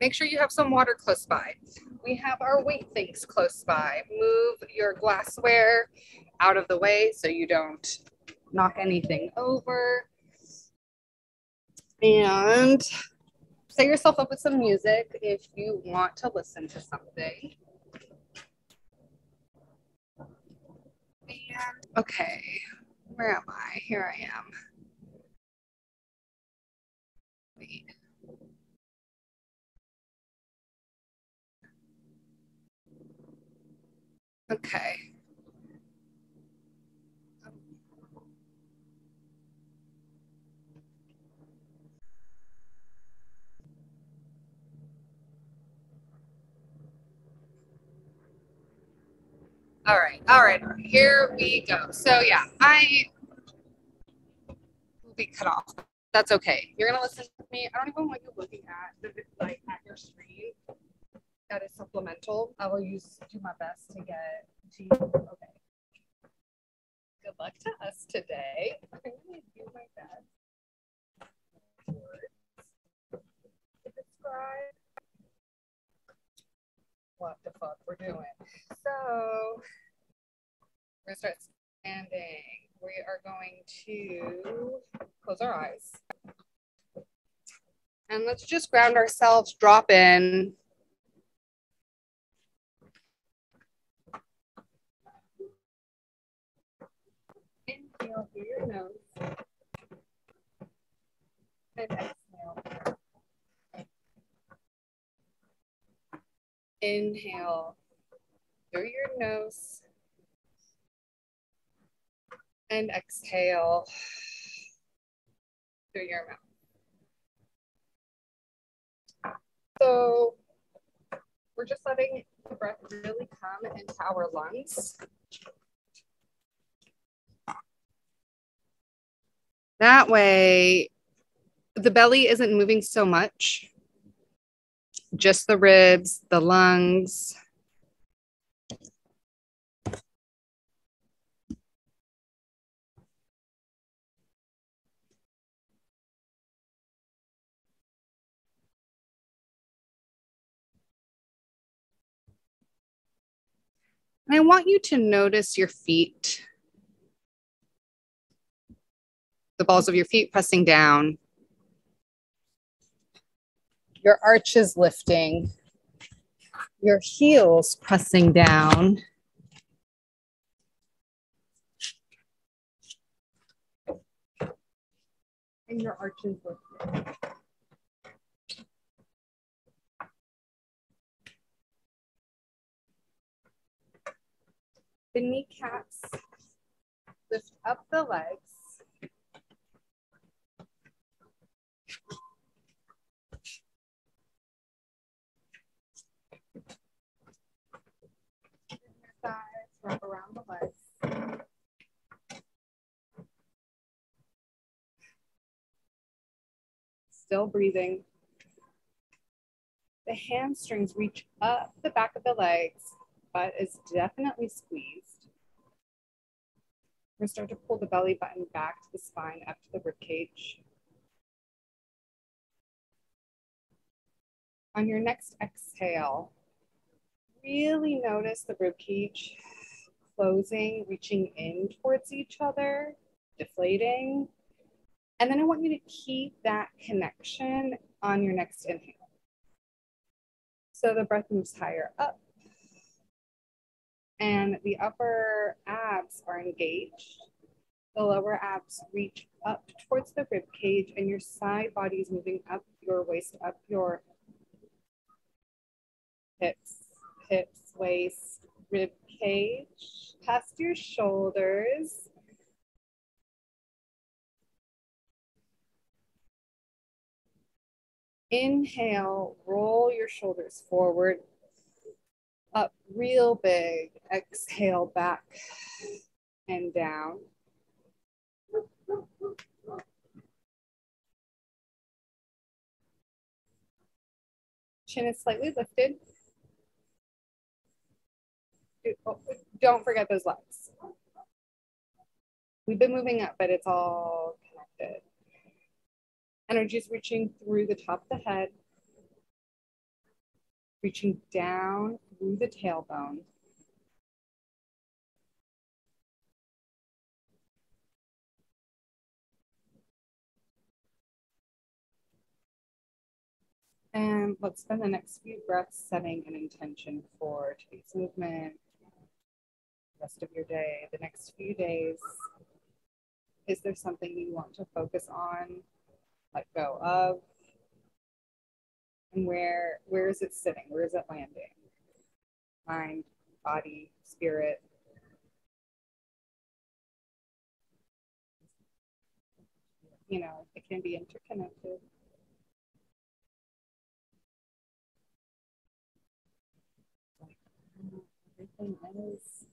Make sure you have some water close by. We have our weight things close by. Move your glassware out of the way so you don't knock anything over. And set yourself up with some music if you want to listen to something. And okay, where am I? Here I am. Wait. Okay. All right. Here we go. So yeah, I will be cut off. That's okay. You're gonna listen to me. I don't even want you looking at like at your screen. That is supplemental. I will do my best to get to you. Okay. Good luck to us today. I'm gonna do my best to describe what the fuck we're doing. So we're gonna start standing. We are going to close our eyes. And let's just ground ourselves, drop in. Inhale through your nose. And exhale. Inhale through your nose. And exhale through your mouth. So we're just letting the breath really come into our lungs. That way, the belly isn't moving so much, just the ribs, the lungs. And I want you to notice your feet, the balls of your feet pressing down, your arches lifting, your heels pressing down. And your arches lifting. The kneecaps lift up the legs. Thighs wrap around the legs. Still breathing. The hamstrings reach up the back of the legs, but is definitely squeezed. We're going to start to pull the belly button back to the spine, up to the rib cage. On your next exhale, really notice the rib cage closing, reaching in towards each other, deflating. And then I want you to keep that connection on your next inhale. So the breath moves higher up and the upper abs are engaged. The lower abs reach up towards the rib cage and your side body is moving up your waist, up your hips, waist, rib cage, past your shoulders. Inhale, roll your shoulders forward, up real big. Exhale, back and down. Chin is slightly lifted. Don't forget those legs. We've been moving up, but it's all connected. Energy is reaching through the top of the head. reaching down through the tailbone. And let's spend the next few breaths setting an intention for today's movement, the rest of your day, the next few days. Is there something you want to focus on, let go of? And where is it sitting? Where is it landing? Mind, body, spirit. You know, it can be interconnected. Everything is.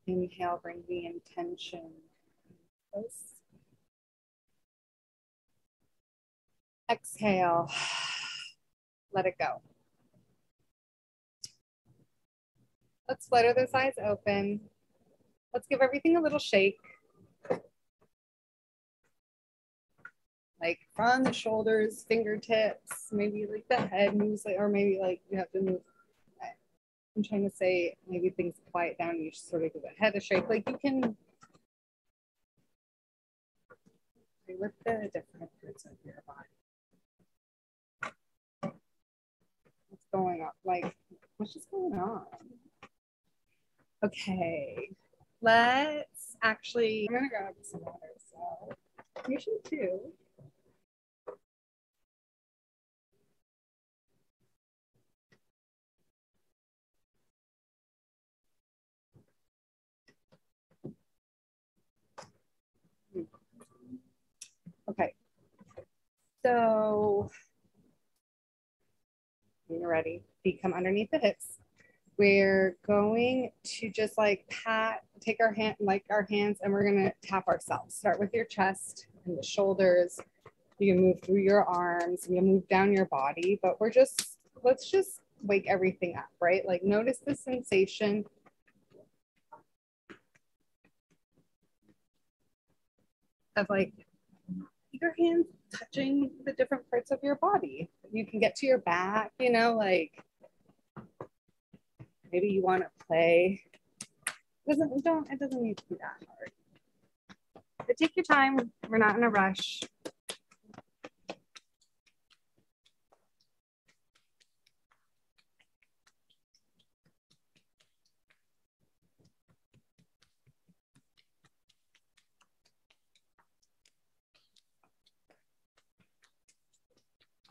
Inhale, bring the intention close. Exhale, let it go. Let's flutter those eyes open. Let's give everything a little shake. Like from the shoulders, fingertips, maybe like the head moves, or maybe like you have to move. I'm trying to say maybe things quiet down. You just sort of give the head a shake. Like you can play with the different parts of your body. What's going on? Like, what's just going on? Okay, let's actually, I'm gonna grab some water, so you should too. Okay, so when you're ready, feet come underneath the hips. We're going to just like take our hand, like our hands, and we're gonna tap ourselves. Start with your chest and the shoulders. You can move through your arms, you can move down your body, but let's just wake everything up, right? Like notice the sensation of like your hands touching the different parts of your body. You can get to your back, you know, like maybe you want to play. It doesn't need to be that hard. But take your time. We're not in a rush.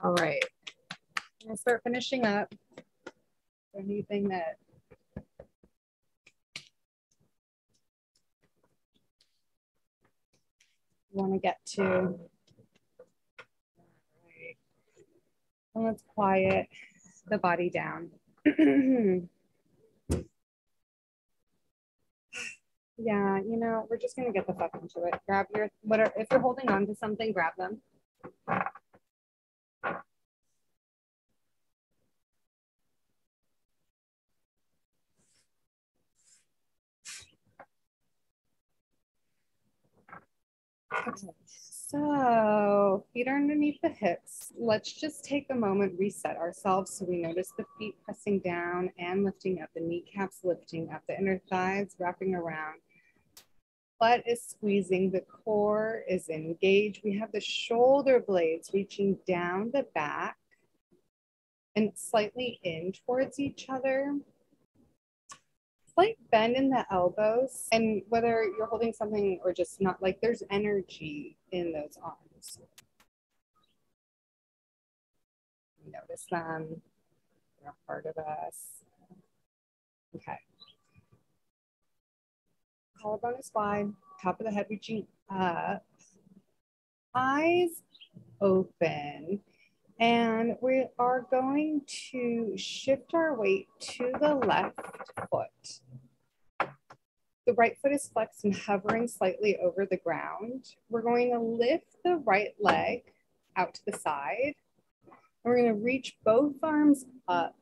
All right. I'm gonna start finishing up. Anything that you want to get to. All right. And let's quiet the body down. Yeah, you know, we're just gonna get the fuck into it. Grab your whatever. If you're holding on to something, grab them. Okay, so feet are underneath the hips. Let's just take a moment, reset ourselves so we notice the feet pressing down and lifting up, the kneecaps lifting up, the inner thighs wrapping around. Butt is squeezing, the core is engaged. We have the shoulder blades reaching down the back and slightly in towards each other. Slight bend in the elbows, and whether you're holding something or just not, like there's energy in those arms. Notice them. They're a part of us. Okay. Collarbone is wide, top of the head reaching up, eyes open. And we are going to shift our weight to the left foot. The right foot is flexed and hovering slightly over the ground. We're going to lift the right leg out to the side. We're going to reach both arms up,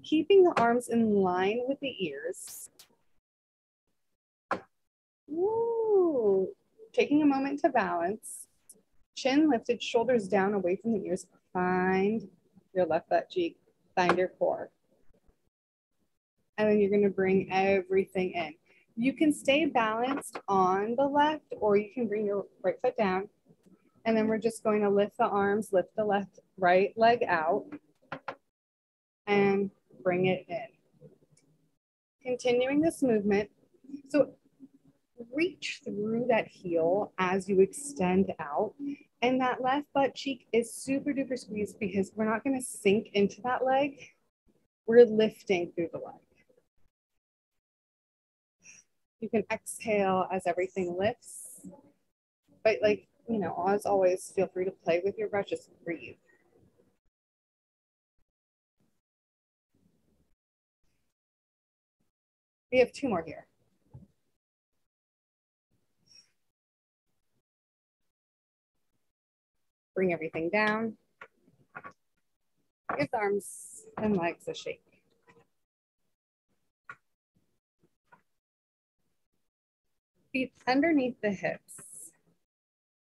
keeping the arms in line with the ears. Woo. Taking a moment to balance. Chin lifted, shoulders down away from the ears. Find your left butt cheek, find your core. And then you're going to bring everything in. You can stay balanced on the left, or you can bring your right foot down. And then we're just going to lift the arms, lift the right leg out, and bring it in. Continuing this movement. So reach through that heel as you extend out. And that left butt cheek is super duper squeezed because we're not going to sink into that leg. We're lifting through the leg. You can exhale as everything lifts. But like, you know, as always, feel free to play with your breath, just breathe. We have 2 more here. Bring everything down. Give the arms and legs a shake. Feet underneath the hips.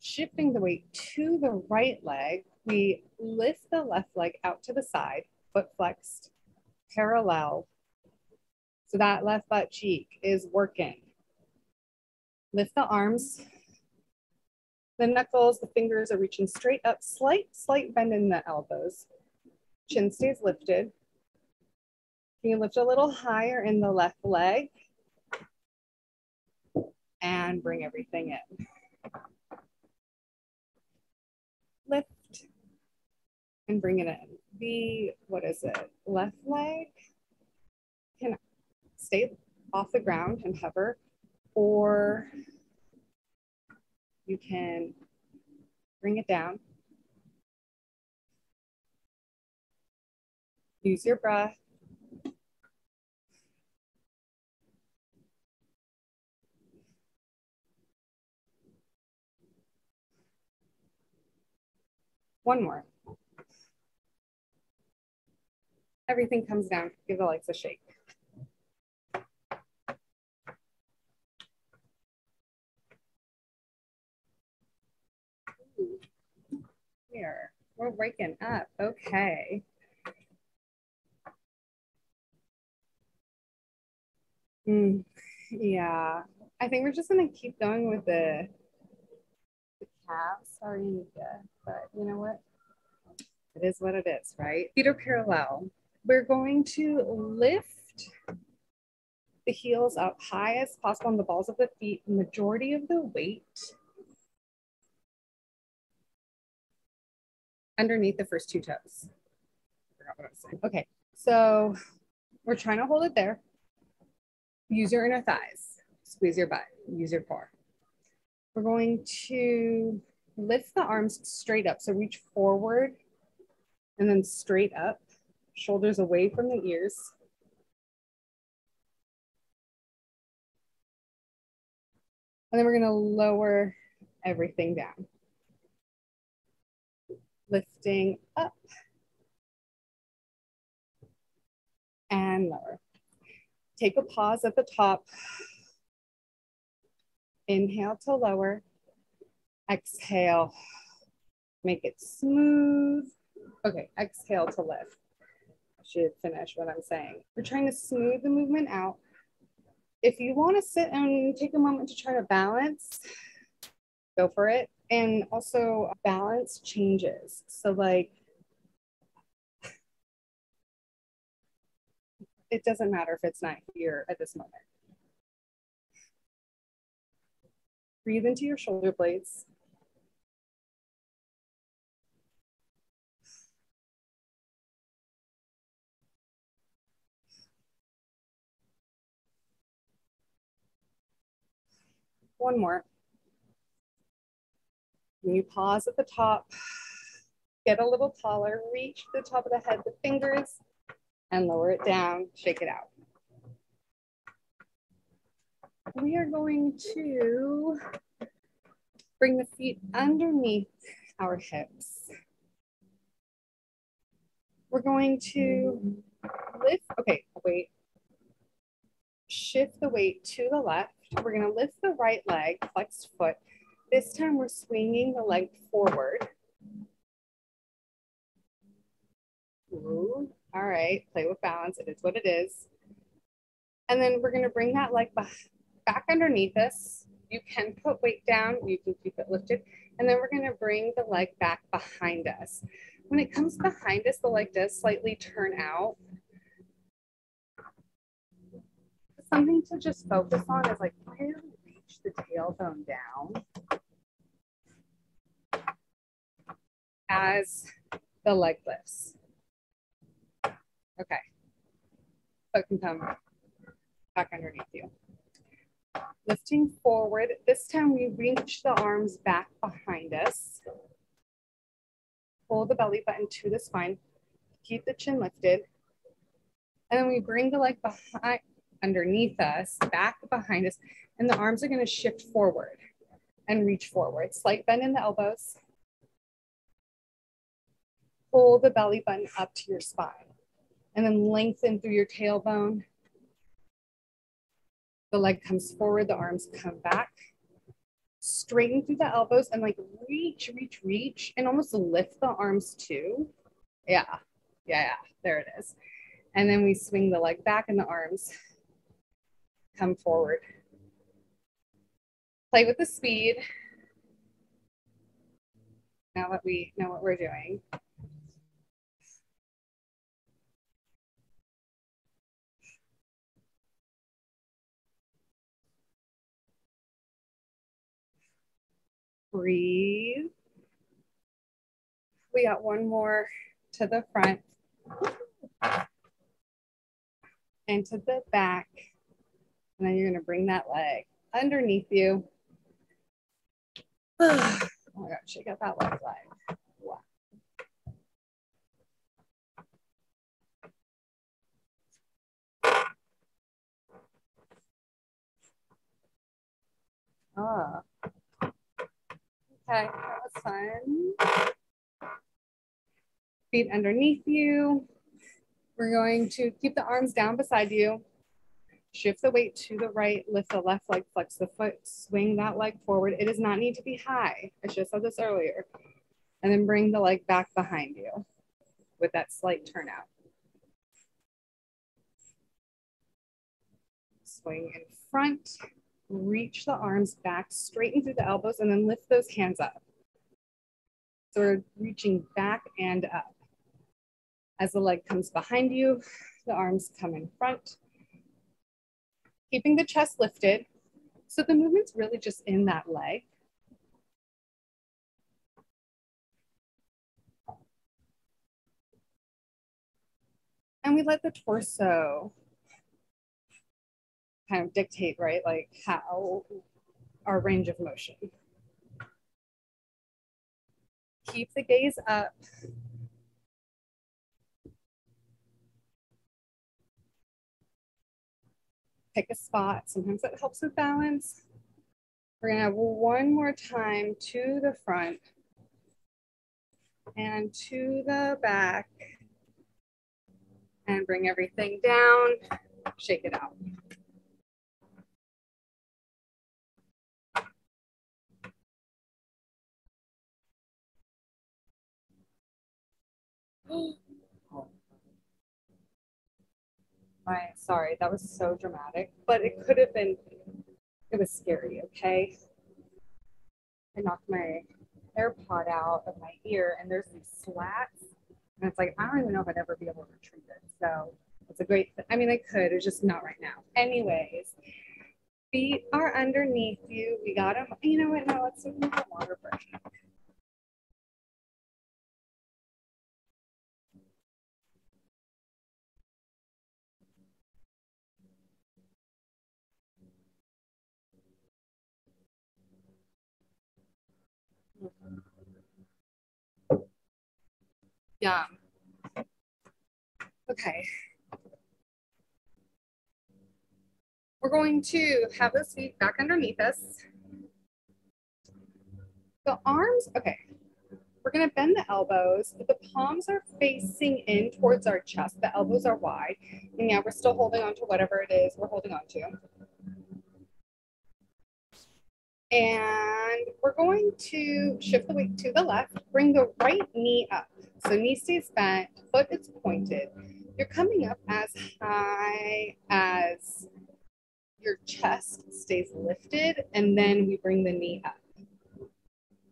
Shifting the weight to the right leg, we lift the left leg out to the side, foot flexed, parallel. So that left butt cheek is working. Lift the arms. The knuckles, the fingers are reaching straight up, slight bend in the elbows. Chin stays lifted. You can lift a little higher in the left leg and bring everything in. Lift and bring it in. The, left leg can stay off the ground and hover, or you can bring it down. Use your breath. One more. Everything comes down. Give the legs a shake. Ooh. Here, we're waking up. Okay. Yeah, I think we're just gonna keep going with the calves. Sorry, Nika, but you know what? It is what it is, right? Feet are parallel. We're going to lift the heels up high as possible on the balls of the feet, majority of the weight underneath the first 2 toes. I forgot what I was saying. Okay, so we're trying to hold it there. Use your inner thighs, squeeze your butt, use your core. We're going to lift the arms straight up. So reach forward and then straight up, shoulders away from the ears. And then we're gonna lower everything down. Lifting up and lower. Take a pause at the top. Inhale to lower. Exhale. Make it smooth. Okay, exhale to lift. I should finish what I'm saying. We're trying to smooth the movement out. If you want to sit and take a moment to try to balance, go for it. And also balance changes. So like, it doesn't matter if it's not here at this moment. Breathe into your shoulder blades. One more. When you pause at the top, get a little taller, reach to the top of the head with fingers and lower it down, shake it out. We are going to bring the feet underneath our hips. We're going to lift, okay, wait. Shift the weight to the left. We're gonna lift the right leg, flexed foot. This time we're swinging the leg forward. Ooh, all right, play with balance, it is what it is. And then we're gonna bring that leg back underneath us. You can put weight down, you can keep it lifted. And then we're gonna bring the leg back behind us. When it comes behind us, the leg does slightly turn out. Something to just focus on is like really reach the tailbone down as the leg lifts. Okay, foot can come back underneath you. Lifting forward. This time we reach the arms back behind us. Pull the belly button to the spine. Keep the chin lifted. And then we bring the leg behind, underneath us, back behind us, and the arms are going to shift forward and reach forward. Slight bend in the elbows. Pull the belly button up to your spine and then lengthen through your tailbone. The leg comes forward, the arms come back. Straighten through the elbows and like reach, reach, reach, and almost lift the arms too. Yeah, there it is. And then we swing the leg back and the arms come forward. Play with the speed. Now that we know what we're doing. Breathe. We got one more to the front and to the back. And then you're gonna bring that leg underneath you. Oh my God, shake out that left leg. Wow. Oh. Okay, that was fun. Feet underneath you. We're going to keep the arms down beside you. Shift the weight to the right, lift the left leg, flex the foot, swing that leg forward. It does not need to be high. I should have said this earlier. And then bring the leg back behind you with that slight turnout. Swing in front, reach the arms back, straighten through the elbows, and then lift those hands up. So we're reaching back and up. As the leg comes behind you, the arms come in front. Keeping the chest lifted. So the movement's really just in that leg. And we let the torso kind of dictate, right? Like how our range of motion. Keep the gaze up. Pick a spot. Sometimes that helps with balance. We're gonna have one more time to the front and to the back and bring everything down, shake it out. Sorry, that was so dramatic, but it could have been, it was scary, okay? I knocked my AirPod out of my ear and there's these slats and it's like, I don't even know if I'd ever be able to retrieve it. So it's a great, I mean, I could, it's just not right now. Anyways, feet are underneath you. We got them, you know what, no, let's do a longer version. Yum. Okay. We're going to have those feet back underneath us. The arms, okay. We're gonna bend the elbows, but the palms are facing in towards our chest. The elbows are wide. And yeah, we're still holding on to whatever it is we're holding on to. And we're going to shift the weight to the left, bring the right knee up. So knee stays bent, foot is pointed. You're coming up as high as your chest stays lifted, and then we bring the knee up.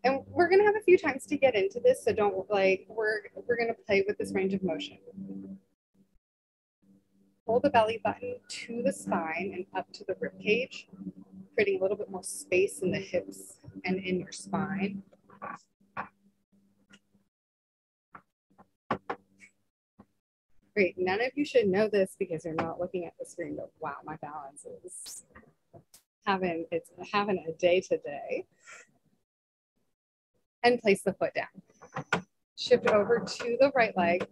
And we're gonna have a few times to get into this, so don't like, we're gonna play with this range of motion. Pull the belly button to the spine and up to the rib cage, creating a little bit more space in the hips and in your spine. Great, none of you should know this because you're not looking at the screen, but wow, my balance is having a day today. And place the foot down. Shift over to the right leg.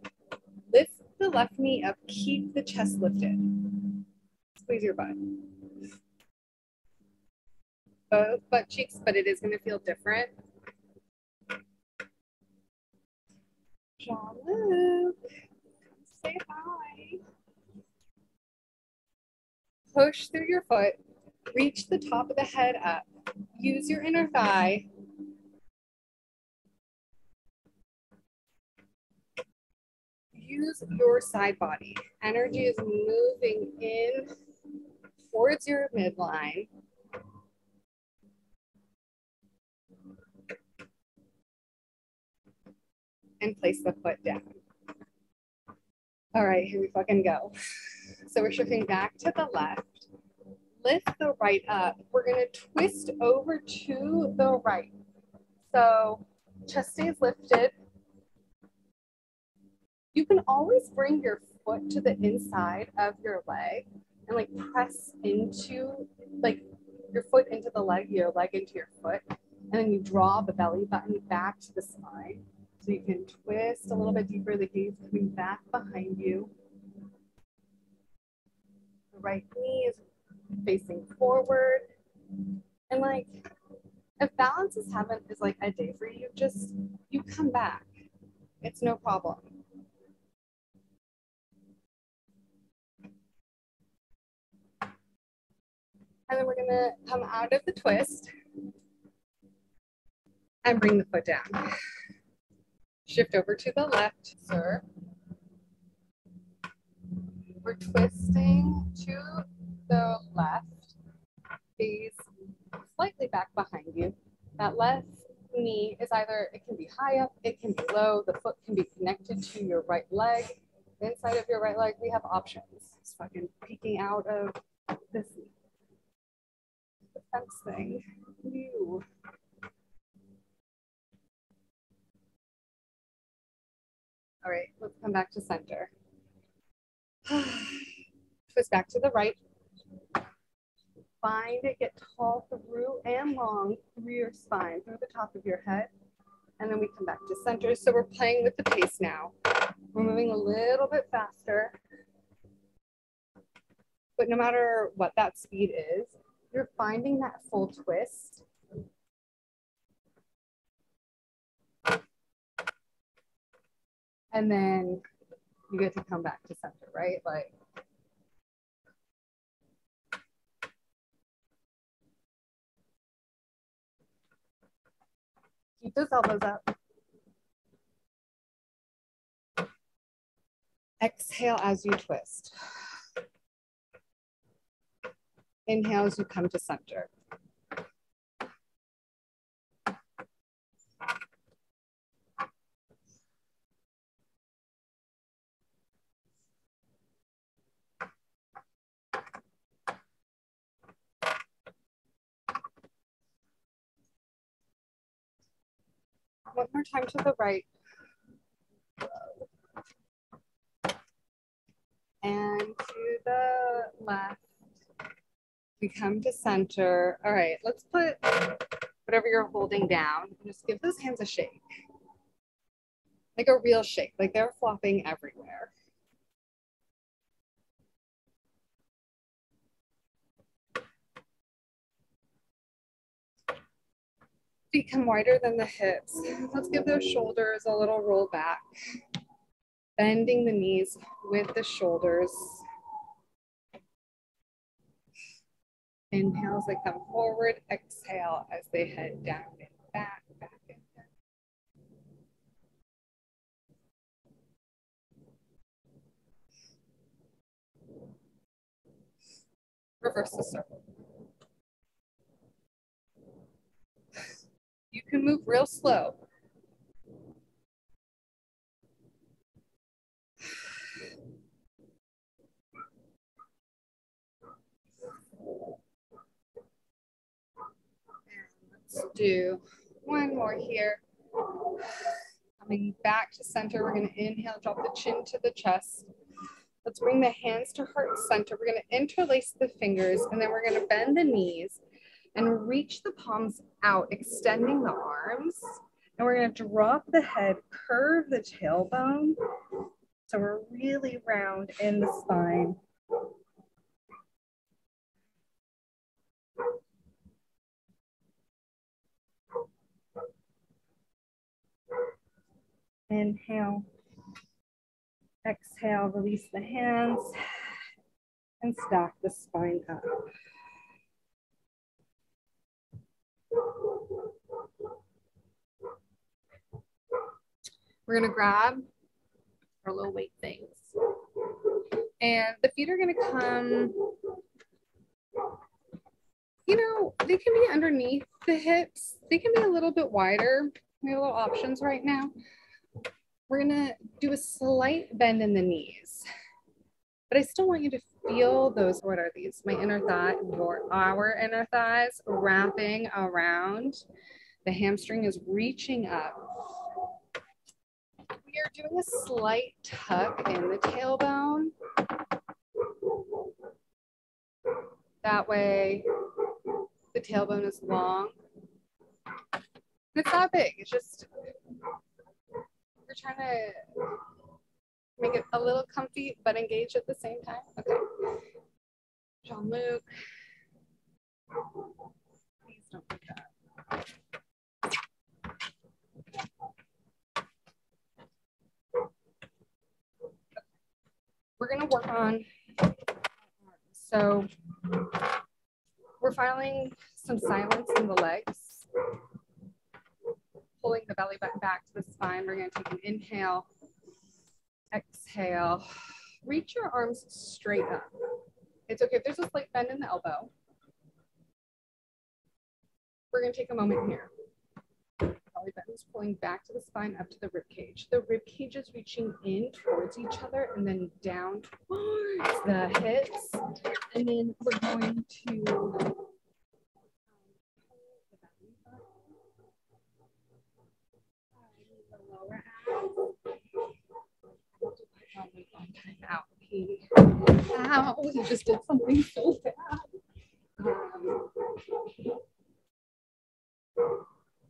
Lift the left knee up, keep the chest lifted. Squeeze your butt. Both butt cheeks, but it is gonna feel different. Jean-Luc, say hi. Push through your foot, reach the top of the head up. Use your inner thigh. Use your side body. Energy is moving in towards your midline. And place the foot down. All right, here we fucking go. So we're shifting back to the left. Lift the right up. We're gonna twist over to the right. So chest stays lifted. You can always bring your foot to the inside of your leg and like press into, like your foot into the leg, your leg into your foot. And then you draw the belly button back to the spine. So you can twist a little bit deeper, the gaze coming back behind you. The right knee is facing forward. And like, if balance is like a day for you, just, you come back. It's no problem. And then we're gonna come out of the twist and bring the foot down. Shift over to the left, sir. We're twisting to the left, gaze slightly back behind you. That left knee is either, it can be high up, it can be low, the foot can be connected to your right leg. Inside of your right leg, we have options. It's fucking peeking out of this fence thing. Ew. All right, let's come back to center. Twist back to the right. Find it, get tall through and long through your spine, through the top of your head. And then we come back to center. So we're playing with the pace now. We're moving a little bit faster. But no matter what that speed is, you're finding that full twist. And then you get to come back to center, right? Like, keep those elbows up. Exhale as you twist. Inhale as you come to center. One more time to the right. And to the left. We come to center. All right, let's put whatever you're holding down. Just give those hands a shake. like a real shake, like they're flopping everywhere. Feet come wider than the hips. Let's give those shoulders a little roll back. Bending the knees with the shoulders. Inhale as they come forward. Exhale as they head down and back, back and down. Reverse the circle. You can move real slow. Let's do one more here. Coming back to center, we're going to inhale, drop the chin to the chest. Let's bring the hands to heart center. We're going to interlace the fingers, and then we're going to bend the knees and reach the palms out, extending the arms. And we're going to drop the head, curve the tailbone. So we're really round in the spine. Inhale. Exhale, release the hands and stack the spine up. We're gonna grab our low weight things. And the feet are gonna come, you know, they can be underneath the hips. They can be a little bit wider. We have little options right now. We're gonna do a slight bend in the knees. But I still want you to feel those, what are these? My inner thigh, or our inner thighs wrapping around. The hamstring is reaching up. We are doing a slight tuck in the tailbone. That way, the tailbone is long. It's not big, it's just, we're trying to make it a little comfy, but engaged at the same time. Okay. Jean-Luc. Please don't do that. We're going to work on, so we're finding some silence in the legs, pulling the belly button back to the spine. We're going to take an inhale, exhale, reach your arms straight up. It's okay if there's a slight bend in the elbow. We're going to take a moment here. Belly button's pulling back to the spine, up to the rib cage. The rib cage is reaching in towards each other and then down towards the hips. And then we're going to pull the belly button, the lower abs. Ow, he just did something so bad.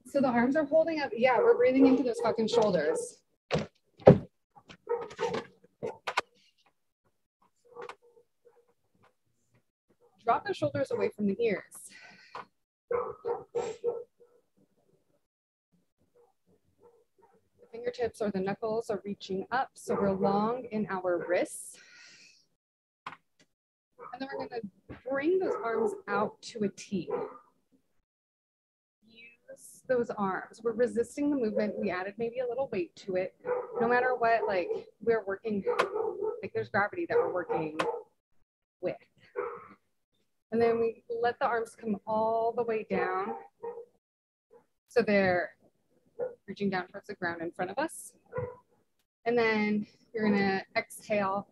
So the arms are holding up. Yeah, we're breathing into those fucking shoulders. Drop the shoulders away from the ears. The fingertips or the knuckles are reaching up, so we're long in our wrists. And then we're going to bring those arms out to a T. Use those arms. We're resisting the movement. We added maybe a little weight to it. No matter what, like, we're working, like there's gravity that we're working with. And then we let the arms come all the way down. So they're reaching down towards the ground in front of us. And then you're gonna exhale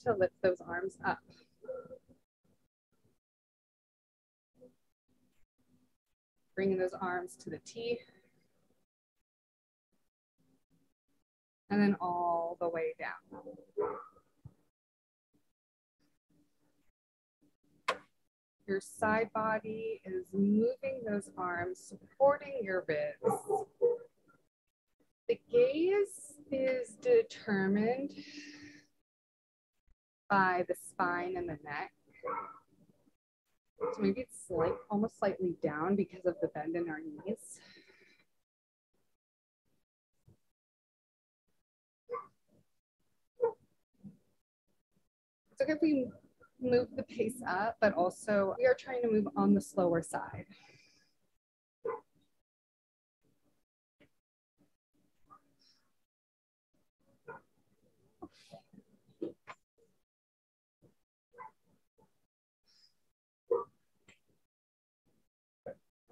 to lift those arms up. Bringing those arms to the T. And then all the way down. Your side body is moving those arms, supporting your ribs. The by the spine and the neck. So maybe it's like almost slightly down because of the bend in our knees. It's okay if we move the pace up, but also we are trying to move on the slower side.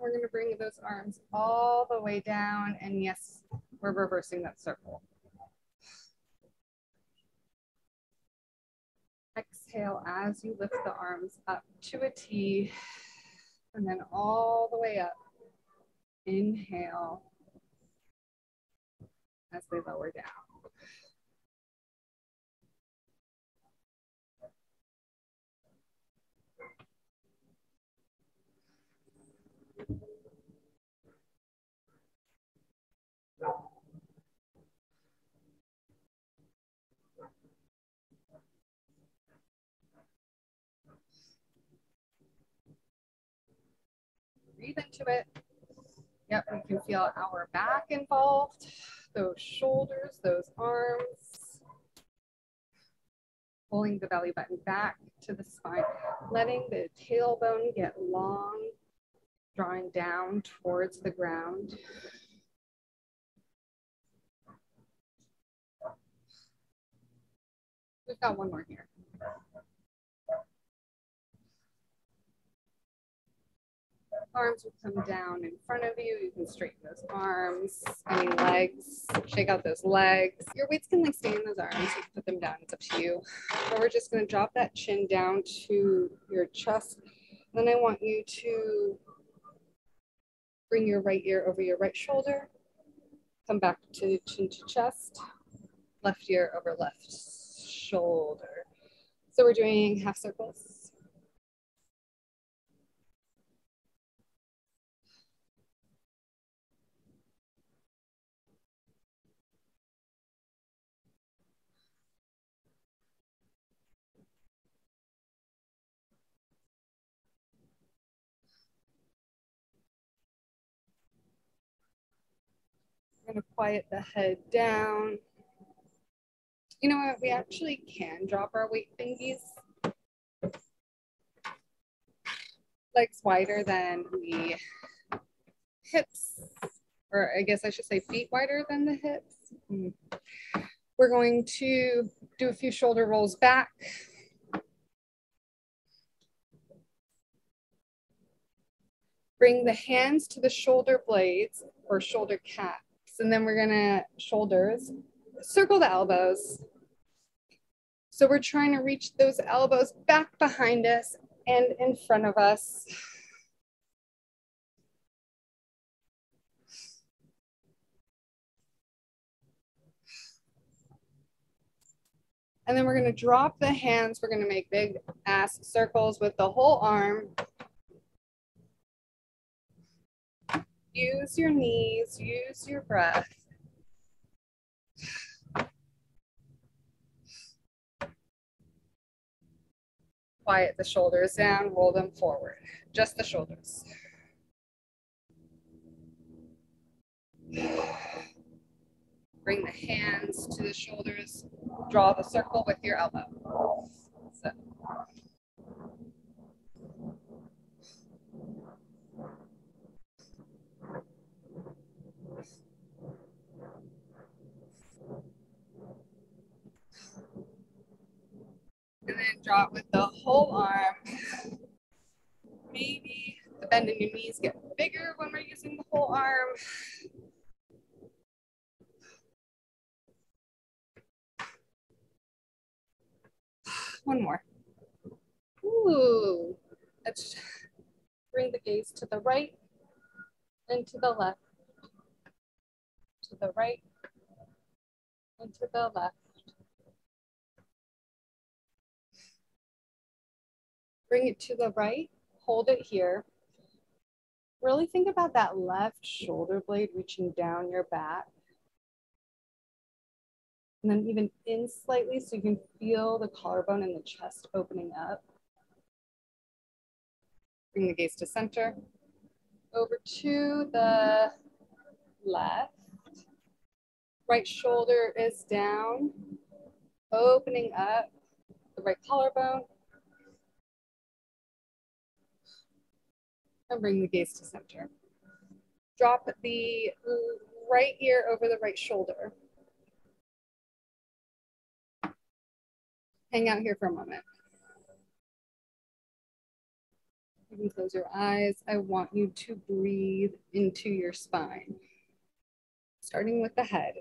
We're going to bring those arms all the way down, and yes, we're reversing that circle. Exhale as you lift the arms up to a T, and then all the way up. Inhale as they lower down. Breathe into it. Yep, we can feel our back involved, those shoulders, those arms. Pulling the belly button back to the spine, letting the tailbone get long, drawing down towards the ground. We've got one more here. Arms will come down in front of you. You can straighten those arms, any legs, shake out those legs. Your weights can like stay in those arms. You can put them down, it's up to you. But we're just gonna drop that chin down to your chest. Then I want you to bring your right ear over your right shoulder. Come back to chin to chest. Left ear over left shoulder. So we're doing half circles. I'm gonna quiet the head down. You know what, we actually can drop our weight thingies. Legs wider than the hips, or I guess I should say feet wider than the hips. We're going to do a few shoulder rolls back. Bring the hands to the shoulder blades or shoulder caps. And then we're gonna shoulders, circle the elbows. So we're trying to reach those elbows back behind us and in front of us. And then we're gonna drop the hands. We're gonna make big ass circles with the whole arm. Use your knees, use your breath. Quiet the shoulders down, roll them forward. Just the shoulders. Bring the hands to the shoulders. Draw the circle with your elbow. So. And then draw it with the whole arm. Maybe the bend in your knees get bigger when we're using the whole arm. One more. Ooh. Let's bring the gaze to the right and to the left. To the right and to the left. Bring it to the right, hold it here. Really think about that left shoulder blade reaching down your back. And then even in slightly so you can feel the collarbone and the chest opening up. Bring the gaze to center. Over to the left. Right shoulder is down, opening up the right collarbone. And bring the gaze to center. Drop the right ear over the right shoulder. Hang out here for a moment. You can close your eyes. I want you to breathe into your spine, starting with the head.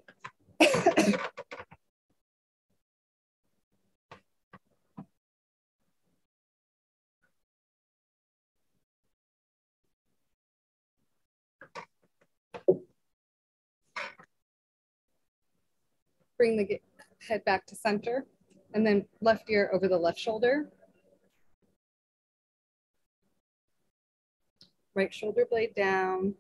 Bring the head back to center, and then left ear over the left shoulder. Right shoulder blade down.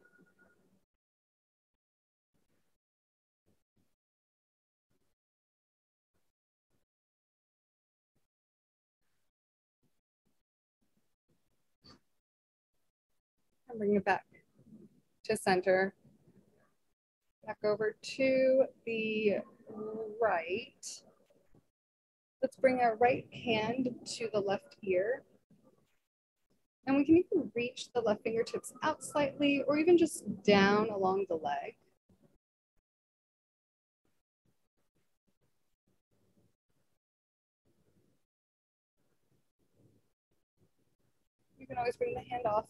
And bring it back to center. Back over to the right. Let's bring our right hand to the left ear. And we can even reach the left fingertips out slightly or even just down along the leg. You can always bring the hand off.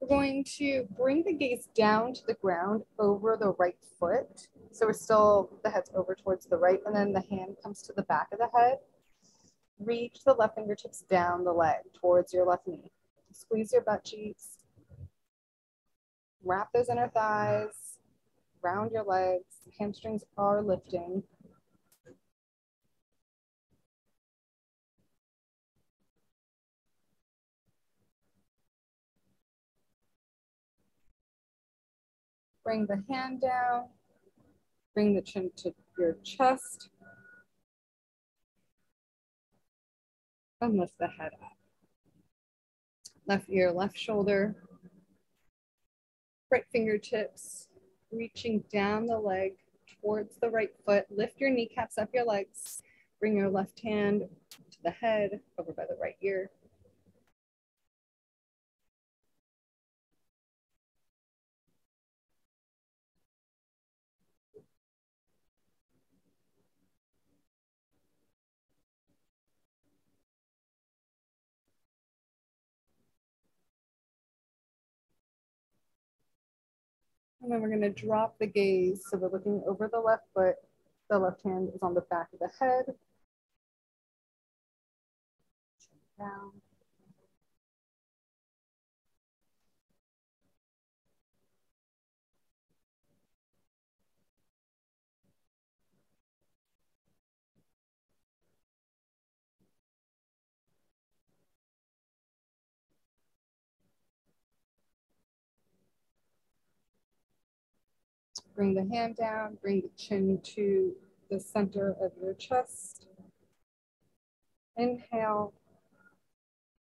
We're going to bring the gaze down to the ground over the right foot. So we're still, the head's over towards the right, and then the hand comes to the back of the head. Reach the left fingertips down the leg towards your left knee. Squeeze your butt cheeks. Wrap those inner thighs. Round your legs. Hamstrings are lifting. Bring the hand down. Bring the chin to your chest. And lift the head up. Left ear, left shoulder. Right fingertips reaching down the leg towards the right foot. Lift your kneecaps up your legs. Bring your left hand to the head, over by the right ear. And then we're going to drop the gaze. So we're looking over the left foot. The left hand is on the back of the head. Down. Bring the hand down, bring the chin to the center of your chest. Inhale,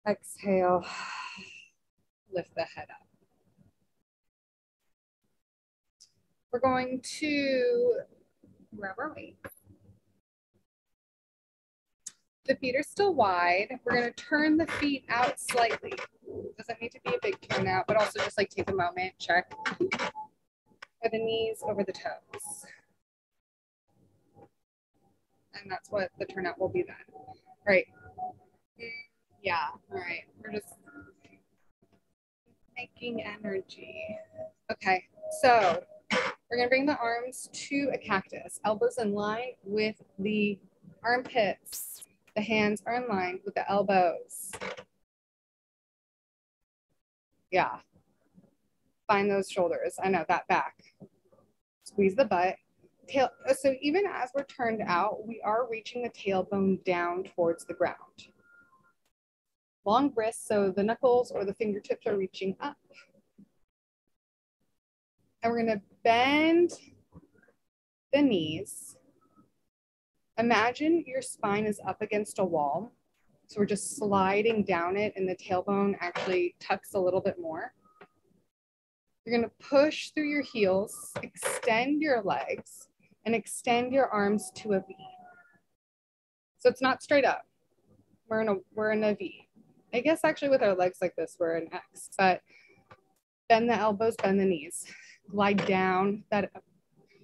exhale, lift the head up. We're going to grab our weight. The feet are still wide. We're going to turn the feet out slightly. Doesn't need to be a big turn out, but also just like take a moment, check. For the knees over the toes. And that's what the turnout will be then. All right. Yeah, all right. We're just making energy. Okay, so we're gonna bring the arms to a cactus. Elbows in line with the armpits. The hands are in line with the elbows. Yeah. Find those shoulders. I know, that back. Squeeze the butt. Tail. So even as we're turned out, we are reaching the tailbone down towards the ground. long wrists, so the knuckles or the fingertips are reaching up. And we're gonna bend the knees. Imagine your spine is up against a wall. So we're just sliding down it and the tailbone actually tucks a little bit more. You're gonna push through your heels, extend your legs, and extend your arms to a V. So it's not straight up. We're in a V. I guess actually with our legs like this, we're an X, but bend the elbows, bend the knees, glide down. That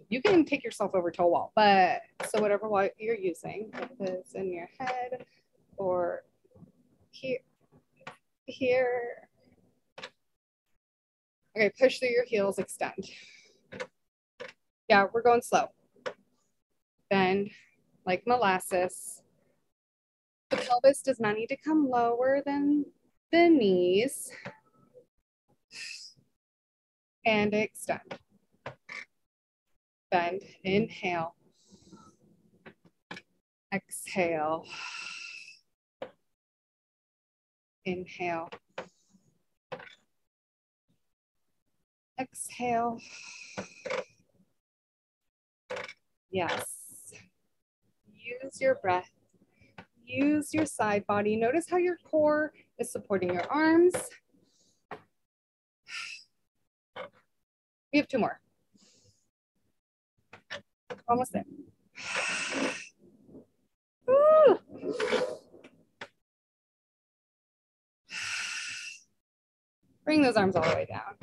you can take yourself over to a wall, but so whatever wall you're using, if it's in your head or here. Okay, push through your heels, extend. Yeah, we're going slow. Bend like molasses. The pelvis does not need to come lower than the knees. And extend. Bend, inhale. Exhale. Inhale. Exhale. Yes. Use your breath. Use your side body. Notice how your core is supporting your arms. We have 2 more. Almost there. Woo. Bring those arms all the way down.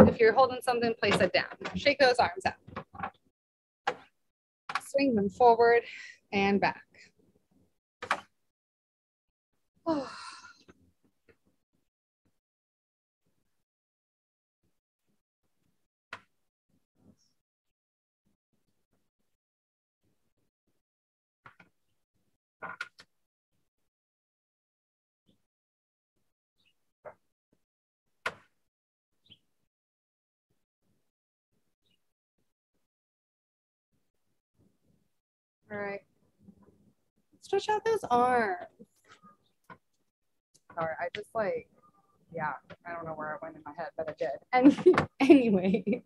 If you're holding something, place it down. Shake those arms out. Swing them forward and back. Oh. All right. Stretch out those arms. Sorry, I just yeah, I don't know where I went in my head, but I did. And anyways,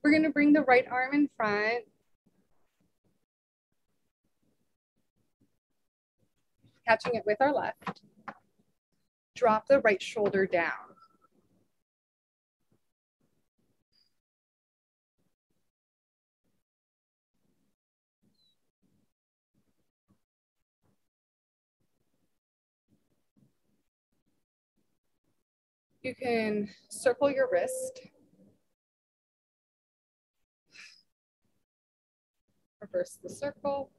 we're gonna bring the right arm in front. Catching it with our left. Drop the right shoulder down. You can circle your wrist. Reverse the circle.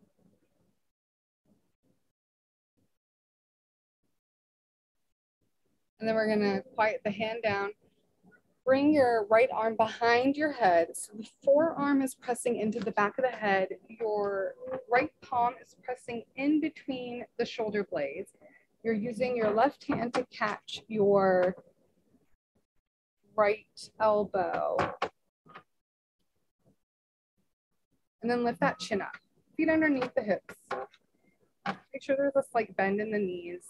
And then we're gonna quiet the hand down. Bring your right arm behind your head. So the forearm is pressing into the back of the head. Your right palm is pressing in between the shoulder blades. You're using your left hand to catch your right elbow. And then lift that chin up. Feet underneath the hips. Make sure there's a slight bend in the knees.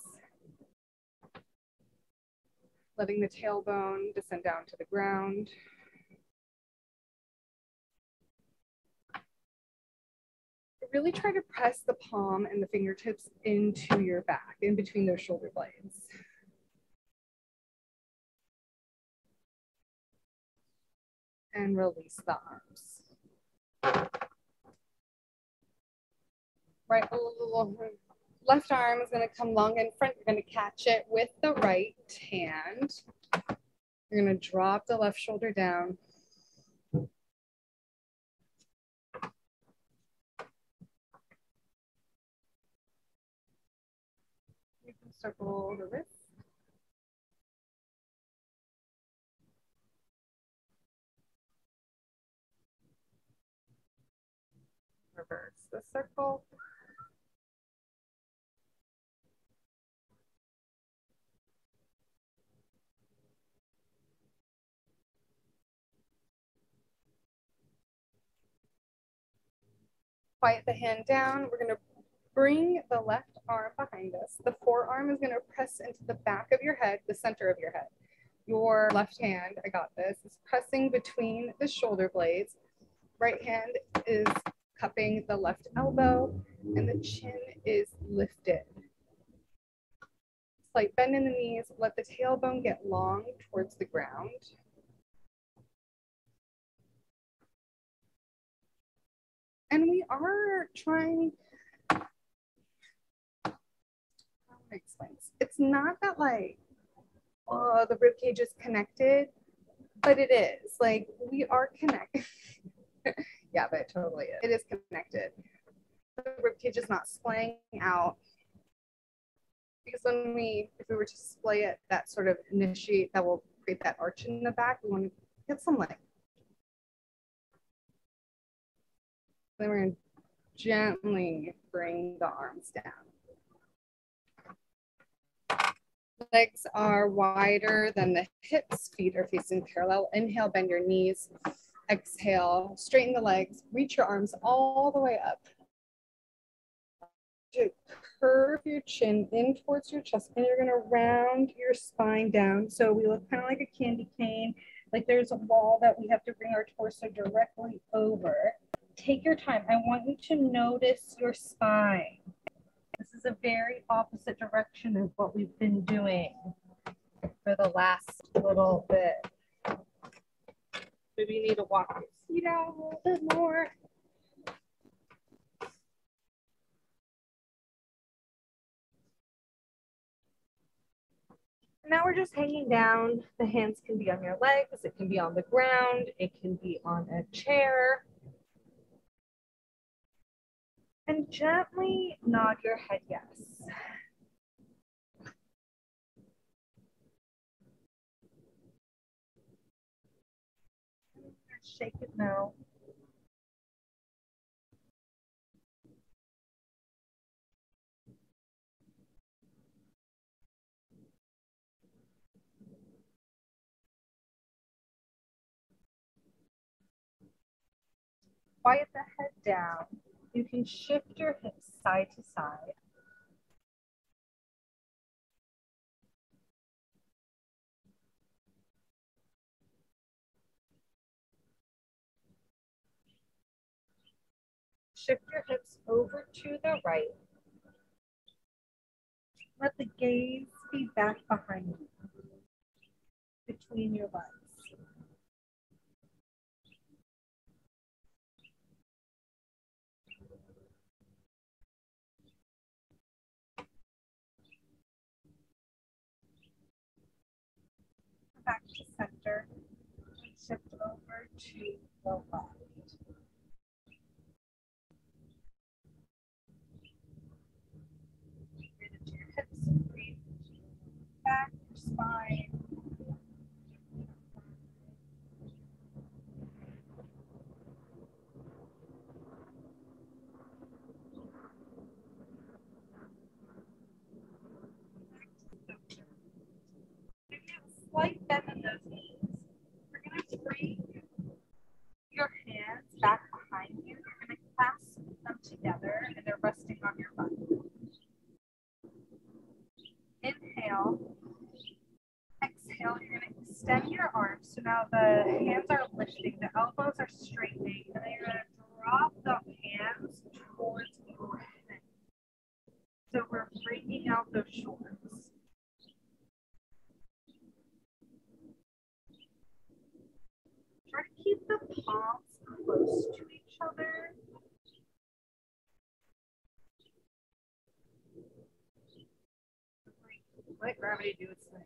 Letting the tailbone descend down to the ground. Really try to press the palm and the fingertips into your back, in between those shoulder blades. And release the arms. Right, left arm is gonna come long in front. You're gonna catch it with the right hand. You're gonna drop the left shoulder down. You can circle the wrist. Reverse the circle. Quiet the hand down. We're going to bring the left arm behind behind us. The forearm is going to press into the back of your head, the center of your head. Your left hand, I got this, is pressing between the shoulder blades. Right hand is cupping the left elbow, and the chin is lifted. Slight bend in the knees, let the tailbone get long towards the ground. And we are trying, how do I explain this? It's not that like, oh, the rib cage is connected, but it is. Like, we are connected. Yeah, but it totally is. It is connected. The rib cage is not splaying out. Because if we were to splay it, that sort of initiate, that will create that arch in the back. We want to get some length. Then we're going to gently bring the arms down. Legs are wider than the hips. Feet are facing parallel. Inhale, bend your knees. Exhale, straighten the legs. Reach your arms all the way up. To curve your chin in towards your chest, and you're going to round your spine down. So we look kind of like a candy cane, like there's a wall that we have to bring our torso directly over. Take your time. I want you to notice your spine. This is a very opposite direction of what we've been doing for the last little bit. Maybe you need to walk your feet out a little bit more. Now we're just hanging down. The hands can be on your legs, it can be on the ground, it can be on a chair. And gently nod your head yes. Shake it no. Quiet the head down. You can shift your hips side to side. Shift your hips over to the right. Let the gaze be back behind you, between your legs. Back to center, and shift over to the left. Breathe into your hips, breathe back, your spine. Slight bend in those knees. We're going to bring your hands back behind you. You're going to clasp them together and they're resting on your butt. Inhale. Exhale, you're going to extend your arms. So now the hands are lifting, the elbows are straightening, and then you're going to drop the hands towards your head. So we're bringing out those shoulders. Try to keep the palms close to each other. Let gravity do its thing.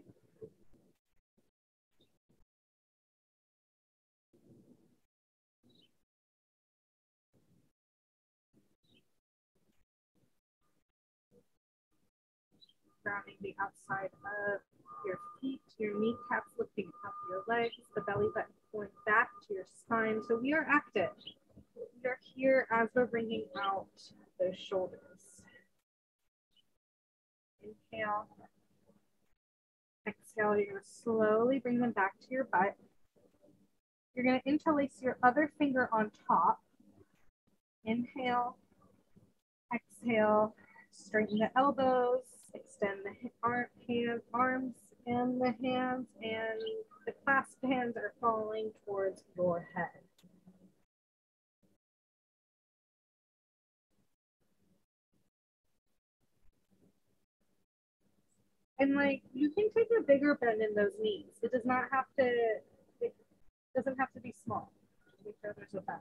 Grounding the outside of your feet, your kneecaps lifting up your legs, the belly button pulling back to your spine. So we are active. We are here as we're bringing out those shoulders. Inhale. Exhale, you're going to slowly bring them back to your butt. You're going to interlace your other finger on top. Inhale. Exhale. Straighten the elbows, extend the arms and the hands, and the clasped hands are falling towards your head. And like, you can take a bigger bend in those knees. It does not have to, it doesn't have to be small. Just make sure there's a bend.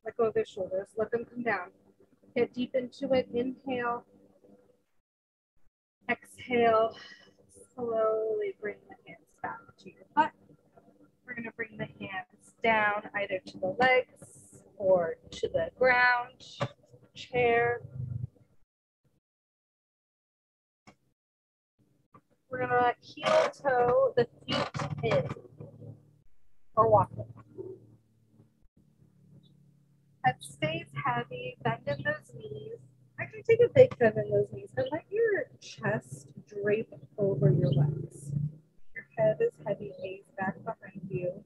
Let go of the shoulders, let them come down. Get deep into it, inhale. Exhale, slowly bring the hands back to your butt. We're gonna bring the hands down either to the legs or to the ground, chair. We're gonna heel toe the feet in or walk them. Head stays heavy, bend in those knees. Actually, take a big bend in those knees and let your chest drape over your legs. Your head is heavy, gaze back behind you.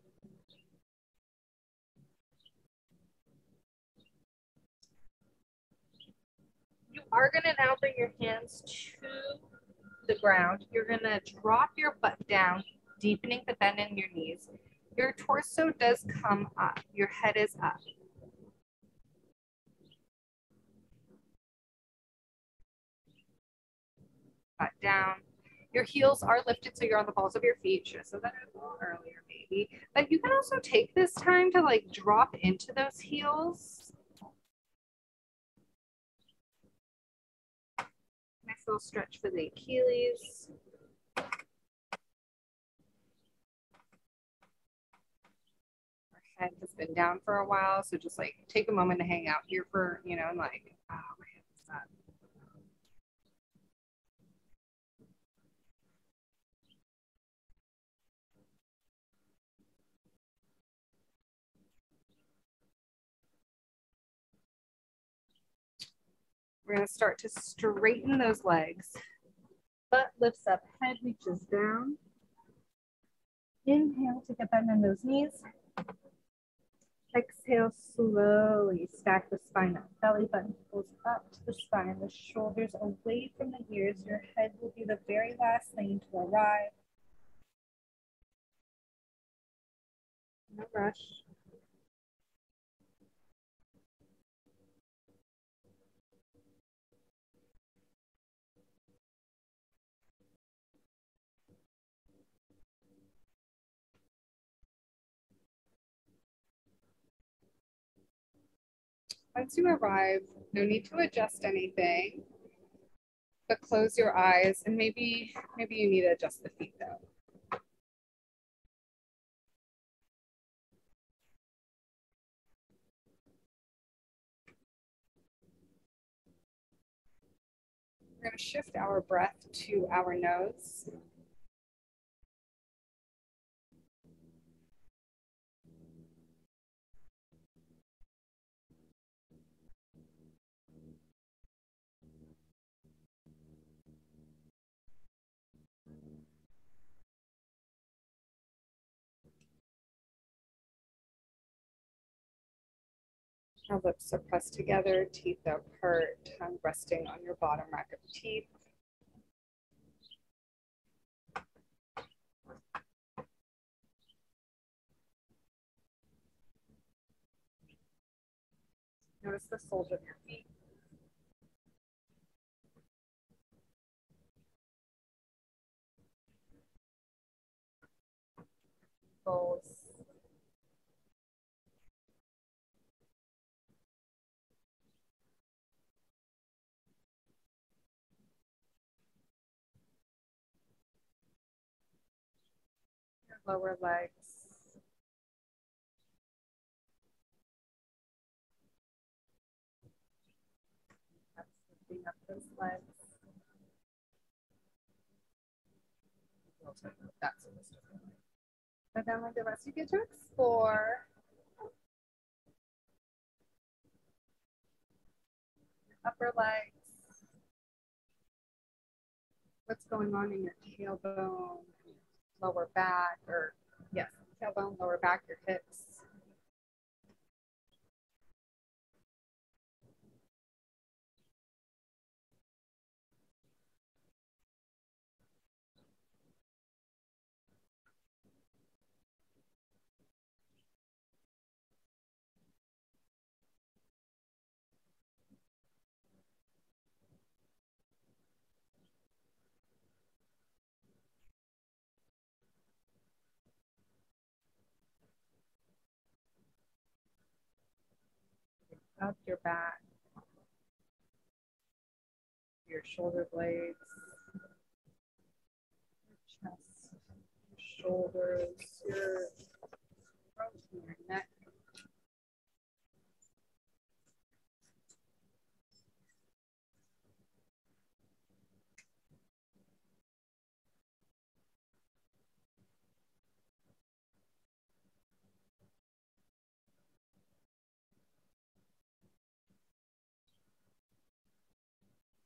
You are gonna now bring your hands to the ground. You're gonna drop your butt down, deepening the bend in your knees. Your torso does come up. Your head is up. Butt down. Your heels are lifted so you're on the balls of your feet. Should have said that a little earlier maybe. But you can also take this time to like drop into those heels. Nice little stretch for the Achilles. Head has been down for a while, so just like take a moment to hang out here for, you know, and like, oh, my head is up. We're going to start to straighten those legs. Butt lifts up, head reaches down. Inhale, take a bend in those knees. Exhale, slowly stack the spine up. Belly button goes up to the spine, the shoulders away from the ears. Your head will be the very last thing to arrive. No rush. Once you arrive, no need to adjust anything, but close your eyes, and maybe you need to adjust the feet though. We're going to shift our breath to our nose. Our lips are pressed together, teeth are apart, tongue resting on your bottom rack of teeth. Notice the soles of your feet. Toes. Your lower legs. That's lifting up those legs. We'll tell you what that's supposed to feel like. And then like the rest, you get to explore upper legs. What's going on in your tailbone, lower back, or yes, tailbone, lower back, your hips. up your back, your shoulder blades, your chest, your shoulders, your throat, and your neck.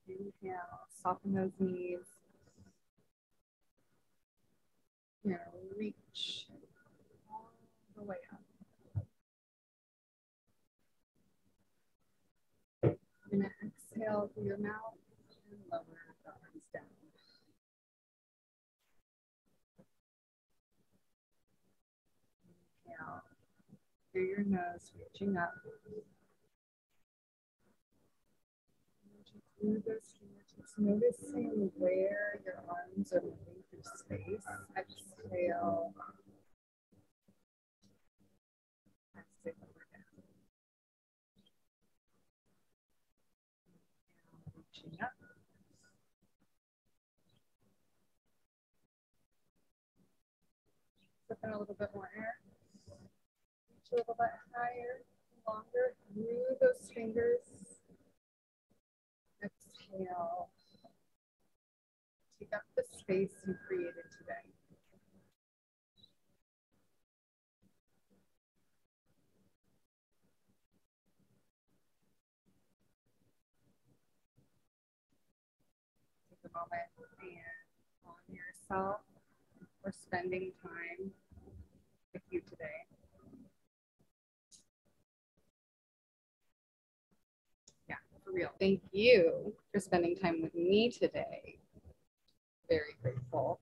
Inhale, soften those knees. You're gonna reach all the way up. You're gonna exhale through your mouth and lower the arms down. Inhale through your nose, reaching up. Through those fingertips, noticing where your arms are moving through space. Exhale. Exhale over down. Reaching up. Taking a little bit more air. Reach a little bit higher, longer through those fingers. Exhale. Take up the space you created today. Take a moment and honor yourself for spending time with you today. Yeah, for real. Thank you for spending time with me today. Very grateful.